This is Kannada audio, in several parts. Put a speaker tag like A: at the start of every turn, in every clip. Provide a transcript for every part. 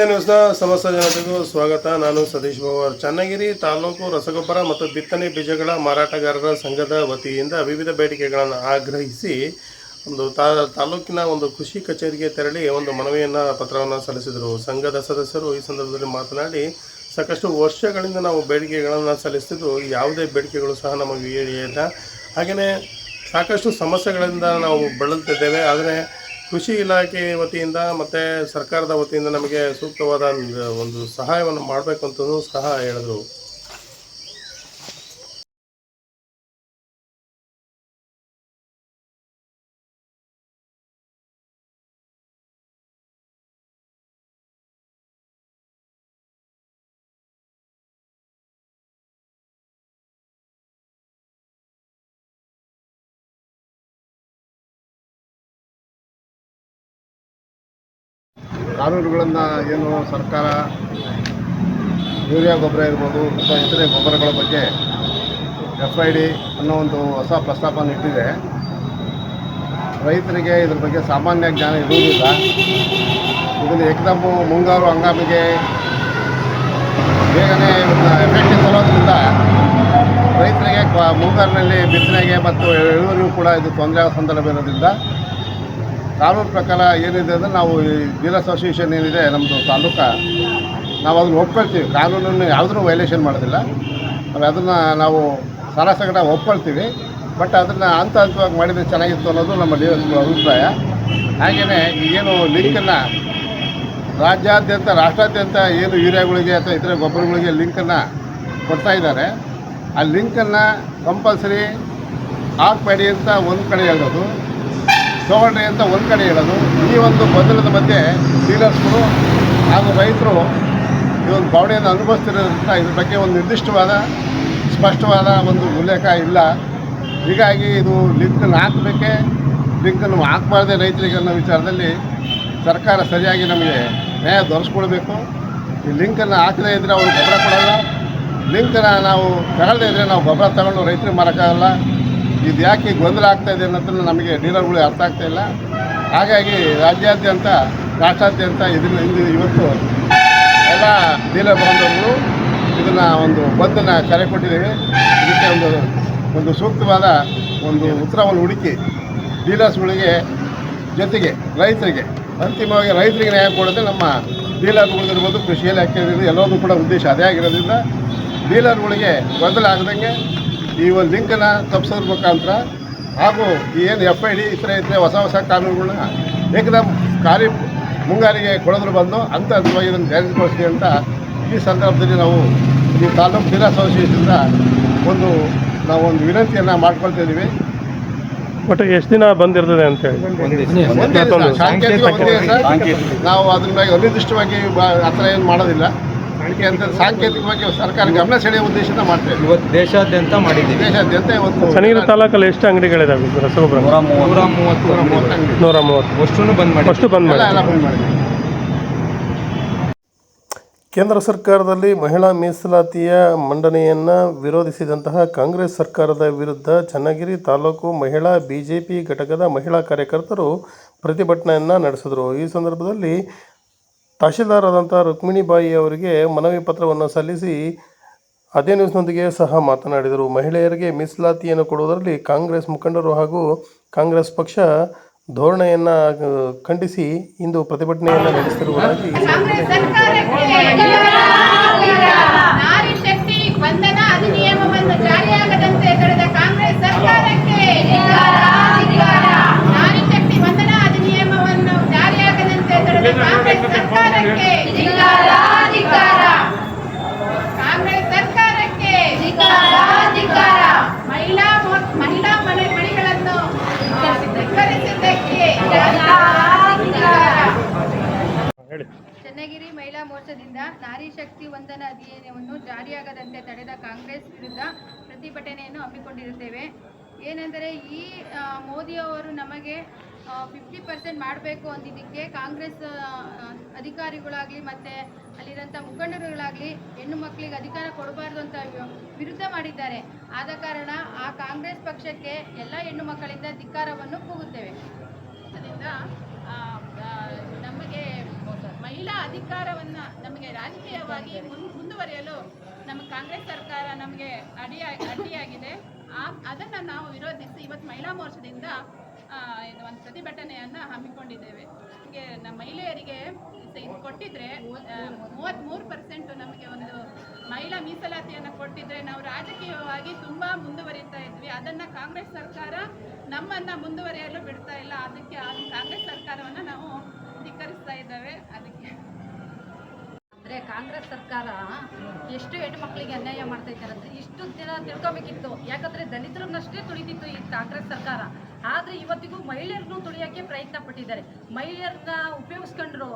A: ನ್ಯೂಸ್ನ ಸಮಸ್ತ ಜನತೆಗೂ ಸ್ವಾಗತ. ನಾನು ಸತೀಶ್ ಪವಾರ್. ಚನ್ನಗಿರಿ ತಾಲೂಕು ರಸಗೊಬ್ಬರ ಮತ್ತು ಬಿತ್ತನೆ ಬೀಜಗಳ ಮಾರಾಟಗಾರರ ಸಂಘದ ವತಿಯಿಂದ ವಿವಿಧ ಬೇಡಿಕೆಗಳನ್ನು ಆಗ್ರಹಿಸಿ ಒಂದು ತಾಲೂಕಿನ ಒಂದು ಕೃಷಿ ಕಚೇರಿಗೆ ತೆರಳಿ ಒಂದು ಮನವಿಯನ್ನು ಪತ್ರವನ್ನು ಸಲ್ಲಿಸಿದರು. ಸಂಘದ ಸದಸ್ಯರು ಈ ಸಂದರ್ಭದಲ್ಲಿ ಮಾತನಾಡಿ, ಸಾಕಷ್ಟು ವರ್ಷಗಳಿಂದ ನಾವು ಬೇಡಿಕೆಗಳನ್ನು ಸಲ್ಲಿಸ್ತಿದ್ದು ಯಾವುದೇ ಬೇಡಿಕೆಗಳು ಸಹ ನಮಗೆ ಈಡೇರಿಲ್ಲ. ಹಾಗೆಯೇ ಸಾಕಷ್ಟು ಸಮಸ್ಯೆಗಳಿಂದ ನಾವು ಬಳಲ್ತಿದ್ದೇವೆ. ಆದರೆ ಕೃಷಿ ಇಲಾಖೆ ವತಿಯಿಂದ ಮತ್ತು ಸರ್ಕಾರದ ವತಿಯಿಂದ ನಮಗೆ ಸೂಕ್ತವಾದ ಒಂದು ಸಹಾಯವನ್ನು ಮಾಡಬೇಕು ಅಂತಲೂ ಸಹ ಹೇಳಿದರು.
B: ಕಾನೂನುಗಳನ್ನು ಏನು ಸರ್ಕಾರ ಯೂರಿಯಾ ಗೊಬ್ಬರ ಇರ್ಬೋದು ಅಥವಾ ಇತರೆ ಗೊಬ್ಬರಗಳ ಬಗ್ಗೆ FID ಅನ್ನೋ ಒಂದು ಹೊಸ ಪ್ರಸ್ತಾಪನ ಇಟ್ಟಿದೆ. ರೈತರಿಗೆ ಇದ್ರ ಬಗ್ಗೆ ಸಾಮಾನ್ಯ ಜ್ಞಾನ ಇರುವುದಿಲ್ಲ. ಇದನ್ನು ಏಕದಮ್ಮು ಮುಂಗಾರು ಹಂಗಾಮಿಗೆ ಬೇಗನೆ ಎಫೆಕ್ಟಿವ್ ತರೋದ್ರಿಂದ ರೈತರಿಗೆ ಮುಂಗಾರಿನಲ್ಲಿ ಬಿತ್ತನೆಗೆ ಮತ್ತು ಇಳುವರಿಗೂ ಕೂಡ ಇದು ತೊಂದರೆ ಆಗೋ ಸಂದರ್ಭ ಇರೋದ್ರಿಂದ ಕಾನೂನು ಪ್ರಕಾರ ಏನಿದೆ ಅಂದರೆ ನಾವು ಈ ಡೀಲರ್ಸ್ ಅಸೋಸಿಯೇಷನ್ ಏನಿದೆ ನಮ್ಮದು ತಾಲೂಕು, ನಾವು ಅದನ್ನು ಒಪ್ಕೊಳ್ತೀವಿ. ಕಾನೂನನ್ನು ಯಾವುದೂ ವೈಲೇಷನ್ ಮಾಡೋದಿಲ್ಲ. ನಾವು ಸರಾಸಗಟ ಒಪ್ಕೊಳ್ತೀವಿ. ಬಟ್ ಅದನ್ನು ಹಂತವಾಗಿ ಮಾಡಿದರೆ ಚೆನ್ನಾಗಿತ್ತು ಅನ್ನೋದು ನಮ್ಮ ಡೀಲರ್ಸ್ಗಳ ಅಭಿಪ್ರಾಯ. ಹಾಗೆಯೇ ಈಗೇನು ಲಿಂಕನ್ನು ರಾಷ್ಟ್ರಾದ್ಯಂತ ಏನು ಯೂರಿಯಾಗಳಿಗೆ ಅಥವಾ ಇತರೆ ಗೊಬ್ಬರಗಳಿಗೆ ಲಿಂಕನ್ನು ಕೊಡ್ತಾ ಇದ್ದಾರೆ, ಆ ಲಿಂಕನ್ನು ಕಂಪಲ್ಸರಿ ಹಾಕಬೇಡಿ ಅಂತ ಒಂದು ಕಡೆ ಹೇಳೋದು, ತಗೊಳ್ರಿ ಅಂತ ಒಂದು ಕಡೆ ಹೇಳೋದು. ಈ ಒಂದು ಗೊಂದಲದ ಮಧ್ಯೆ ಡೀಲರ್ಸ್ಗಳು ಹಾಗೂ ರೈತರು ಈ ಒಂದು ಬಾವಣೆಯನ್ನು ಅನುಭವಿಸ್ತಿರೋದ್ರಿಂದ ಇದ್ರ ಬಗ್ಗೆ ಒಂದು ನಿರ್ದಿಷ್ಟವಾದ ಸ್ಪಷ್ಟವಾದ ಒಂದು ಉಲ್ಲೇಖ ಇಲ್ಲ. ಹೀಗಾಗಿ ಇದು ಲಿಂಕನ್ನು ಹಾಕಬೇಕೆ, ಲಿಂಕನ್ನು ಹಾಕಬಾರ್ದೆ ರೈತರಿಗೆ ಅನ್ನೋ ವಿಚಾರದಲ್ಲಿ ಸರ್ಕಾರ ಸರಿಯಾಗಿ ನಮಗೆ ನ್ಯಾಯ ದೊರಕಿಸ್ಕೊಳ್ಬೇಕು. ಈ ಲಿಂಕನ್ನು ಹಾಕದೇ ಇದ್ದರೆ ಅವರು ಗೊಬ್ಬರ ಕೊಡೋಲ್ಲ, ಲಿಂಕನ್ನು ನಾವು ತಗೊಳ್ಳದೇ ಇದ್ದರೆ ನಾವು ಗೊಬ್ಬರ ತಗೊಂಡು ರೈತರಿಗೆ ಮಾರೋಕ್ಕಾಗಲ್ಲ. ಇದು ಯಾಕೆ ಗೊಂದಲ ಆಗ್ತಾಯಿದೆ ಅನ್ನೋದನ್ನು ನಮಗೆ ಡೀಲರ್ಗಳಿಗೆ ಅರ್ಥ ಆಗ್ತಾಯಿಲ್ಲ. ಹಾಗಾಗಿ ರಾಷ್ಟ್ರಾದ್ಯಂತ ಇವತ್ತು ಎಲ್ಲ ಡೀಲರ್ ಬಾಂಧವರು ಇದನ್ನು ಒಂದು ಬಂದನ್ನು ಕರೆ ಕೊಟ್ಟಿದ್ದೀವಿ. ಇದಕ್ಕೆ ಒಂದು ಸೂಕ್ತವಾದ ಒಂದು ಉತ್ತರವನ್ನು ಹುಡುಕಿ ಡೀಲರ್ಸ್ಗಳಿಗೆ ಜೊತೆಗೆ ರೈತರಿಗೆ ಅಂತಿಮವಾಗಿ ರೈತರಿಗೆ ನ್ಯಾಯ ಕೊಡೋದೇ ನಮ್ಮ ಡೀಲರ್ಗಳಿರ್ಬೋದು, ಕೃಷಿ ಇಲಾಖೆ ಎಲ್ಲರೂ ಕೂಡ ಉದ್ದೇಶ ಅದೇ ಆಗಿರೋದ್ರಿಂದ ಡೀಲರ್ಗಳಿಗೆ ಗೊಂದಲ ಆಗದಂಗೆ ಈ ಒಂದು ಲಿಂಕನ್ನು ತಪ್ಪಿಸೋದ್ರ ಮುಖಾಂತರ ಹಾಗೂ ಏನು FID ಇತರೆ ಹೊಸ ಕಾನೂನುಗಳನ್ನ ಏಕದಮ್ ಮುಂಗಾರಿಗೆ ಕೊಡೋದ್ರ ಬಂದು ಹಂತವಾಗಿ ಇದನ್ನು ಜಾರಿಗೊಳಿಸ್ತೀವಿ ಅಂತ ಈ ಸಂದರ್ಭದಲ್ಲಿ ನಾವು ಈ ತಾಲೂಕು ಡೀಲರ್ ಅಸೋಸಿಯೇಷನ್ನಿಂದ ನಾವು ಒಂದು ವಿನಂತಿಯನ್ನು ಮಾಡ್ಕೊಳ್ತಾ ಇದ್ದೀವಿ.
A: ಬಟ್ ಎಷ್ಟು ದಿನ ಬಂದಿರ್ತದೆ ಅಂತ ಹೇಳಿ
B: ಸಾಂಕೇತಿಕ ನಾವು ಅದ್ರ ಬಗ್ಗೆ ಅನಿರ್ದಿಷ್ಟವಾಗಿ ಆ ಥರ ಏನು ಮಾಡೋದಿಲ್ಲ. ಅದಕ್ಕೆ ಅಂತ ಸಾಂಕೇತಿಕವಾಗಿ ಸರ್ಕಾರ ಗಮನ ಸೆಳೆಯುವ ಉದ್ದೇಶದಿಂದ ಮಾಡ್ತೇವೆ.
C: ಇವತ್ತು ದೇಶಾದ್ಯಂತ ಮಾಡಿದ್ದೀವಿ.
B: ದೇಶಾದ್ಯಂತ ಇವತ್ತು
A: ಚನ್ನಗಿರಿ ತಾಲೂಕಲ್ಲಿ ಎಷ್ಟು ಅಂಗಡಿಗಳಿದಾವೆ ರಸಗೊಬ್ಬರ?
C: 130
B: ಅಂಗಡಿ.
A: 130
C: ಅಷ್ಟನ್ನು ಬಂದ್ ಮಾಡಿ
B: ಎಲ್ಲ ಬಂದ್ ಮಾಡಿದ್ದೀವಿ.
A: ಕೇಂದ್ರ ಸರ್ಕಾರದಲ್ಲಿ ಮಹಿಳಾ ಮೀಸಲಾತಿಯ ಮಂಡನೆಯನ್ನು ವಿರೋಧಿಸಿದಂತಹ ಕಾಂಗ್ರೆಸ್ ಸರ್ಕಾರದ ವಿರುದ್ಧ ಚನ್ನಗಿರಿ ತಾಲೂಕು ಮಹಿಳಾ BJP ಘಟಕದ ಮಹಿಳಾ ಕಾರ್ಯಕರ್ತರು ಪ್ರತಿಭಟನೆಯನ್ನು ನಡೆಸಿದರು. ಈ ಸಂದರ್ಭದಲ್ಲಿ ತಹಶೀಲ್ದಾರ್ ಆದಂಥ ರುಕ್ಮಿಣಿಬಾಯಿ ಅವರಿಗೆ ಮನವಿ ಪತ್ರವನ್ನು ಸಲ್ಲಿಸಿ ಅದೇ ನ್ಯೂಸ್ನೊಂದಿಗೆ ಸಹ ಮಾತನಾಡಿದರು. ಮಹಿಳೆಯರಿಗೆ ಮೀಸಲಾತಿಯನ್ನು ಕೊಡುವುದರಲ್ಲಿ ಕಾಂಗ್ರೆಸ್ ಮುಖಂಡರು ಹಾಗೂ ಕಾಂಗ್ರೆಸ್ ಪಕ್ಷ ಧೋರಣೆಯನ್ನು ಖಂಡಿಸಿ ಇಂದು ಪ್ರತಿಭಟನೆಯನ್ನು ನಡೆಸಿರುವುದಾಗಿ
D: ಚನ್ನಗಿರಿ ಮಹಿಳಾ ಮೋರ್ಚಾದಿಂದ ನಾರಿ ಶಕ್ತಿ ವಂದನಾ ಅಧಿನಿಯಮವನ್ನು ಜಾರಿಯಾಗದಂತೆ ತಡೆದ ಕಾಂಗ್ರೆಸ್ ವಿರುದ್ಧ ಪ್ರತಿಭಟನೆಯನ್ನು ಹಮ್ಮಿಕೊಂಡಿರುತ್ತೇವೆ. ಏನೆಂದರೆ ಈ ಮೋದಿಯವರು ನಮಗೆ 50% ಮಾಡಬೇಕು ಅಂದಿದ್ದಕ್ಕೆ ಕಾಂಗ್ರೆಸ್ ಅಧಿಕಾರಿಗಳಾಗಲಿ ಮತ್ತು ಅಲ್ಲಿರೋಂಥ ಮುಖಂಡರುಗಳಾಗಲಿ ಹೆಣ್ಣು ಮಕ್ಕಳಿಗೆ ಅಧಿಕಾರ ಕೊಡಬಾರ್ದು ಅಂತ ವಿರುದ್ಧ ಮಾಡಿದ್ದಾರೆ. ಆದ ಕಾರಣ ಆ ಕಾಂಗ್ರೆಸ್ ಪಕ್ಷಕ್ಕೆ ಎಲ್ಲ ಹೆಣ್ಣು ಮಕ್ಕಳಿಂದ ಧಿಕ್ಕಾರವನ್ನು ಕೂಗುತ್ತೇವೆ. ಅದರಿಂದ ನಮಗೆ ಮಹಿಳಾ ಅಧಿಕಾರವನ್ನು ನಮಗೆ ರಾಜಕೀಯವಾಗಿ ಮುಂದುವರಿಯಲು ನಮ್ಮ ಕಾಂಗ್ರೆಸ್ ಸರ್ಕಾರ ನಮಗೆ ಅಡ್ಡಿಯಾಗಿದೆ. ಅದನ್ನು ನಾವು ವಿರೋಧಿಸಿ ಇವತ್ತು ಮಹಿಳಾ ಮೋರ್ಚಾದಿಂದ ಇದು ಒಂದು ಪ್ರತಿಭಟನೆಯನ್ನು ಹಮ್ಮಿಕೊಂಡಿದ್ದೇವೆ. ನಮಗೆ ನಮ್ಮ ಮಹಿಳೆಯರಿಗೆ ಇದು ಕೊಟ್ಟಿದ್ರೆ 33% ನಮಗೆ ಒಂದು ಮಹಿಳಾ ಮೀಸಲಾತಿಯನ್ನು ಕೊಟ್ಟಿದ್ರೆ ನಾವು ರಾಜಕೀಯವಾಗಿ ತುಂಬ ಮುಂದುವರಿತಾ ಇದ್ವಿ. ಅದನ್ನು ಕಾಂಗ್ರೆಸ್ ಸರ್ಕಾರ ನಮ್ಮನ್ನು ಮುಂದುವರಿಯಲು ಬಿಡ್ತಾ ಇಲ್ಲ. ಅದಕ್ಕೆ ಕಾಂಗ್ರೆಸ್ ಸರ್ಕಾರವನ್ನು ನಾವು ಧಿಕ್ಕರಿಸ್ತಾ ಇದ್ದೇವೆ. ಅದಕ್ಕೆ
E: ಅಂದರೆ ಕಾಂಗ್ರೆಸ್ ಸರ್ಕಾರ ಎಷ್ಟು ಹೆಣ್ಣುಮಕ್ಕಳಿಗೆ ಅನ್ಯಾಯ ಮಾಡ್ತಾ ಇದ್ದಾರೆ ಅಂದರೆ ಇಷ್ಟು ದಿನ ತಿಳ್ಕೊಬೇಕಿತ್ತು. ಯಾಕಂದರೆ ದಲಿತರನ್ನಷ್ಟೇ ತುಳಿತಿತ್ತು ಈ ಕಾಂಗ್ರೆಸ್ ಸರ್ಕಾರ. ಆದರೆ ಇವತ್ತಿಗೂ ಮಹಿಳೆಯರನ್ನು ತುಳಿಯೋಕ್ಕೆ ಪ್ರಯತ್ನ ಪಟ್ಟಿದ್ದಾರೆ. ಮಹಿಳೆಯರನ್ನ ಉಪಯೋಗಿಸ್ಕೊಂಡ್ರು,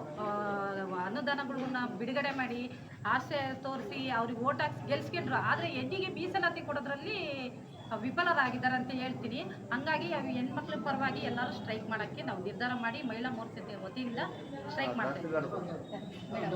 E: ಅನುದಾನಗಳನ್ನ ಬಿಡುಗಡೆ ಮಾಡಿ ಆಸೆ ತೋರಿಸಿ ಅವ್ರಿಗೆ ಓಟ್ ಹಾಕಿ ಗೆಲ್ಸ್ಕೊಂಡ್ರು. ಆದರೆ ಹೆಣ್ಣಿಗೆ ಮೀಸಲಾತಿ ಕೊಡೋದ್ರಲ್ಲಿ ವಿಫಲರಾಗಿದ್ದಾರೆ ಅಂತ ಹೇಳ್ತೀನಿ. ಹಂಗಾಗಿ ಹೆಣ್ಮಕ್ಳ ಪರವಾಗಿ ಎಲ್ಲರೂ ಸ್ಟ್ರೈಕ್ ಮಾಡೋಕ್ಕೆ ನಾವು ನಿರ್ಧಾರ ಮಾಡಿ ಮಹಿಳಾ ಮೋರ್ಚಾ ವತಿಯಿಂದ ಸ್ಟ್ರೈಕ್ ಮಾಡ್ತಾ ಇದ್ದೀವಿ.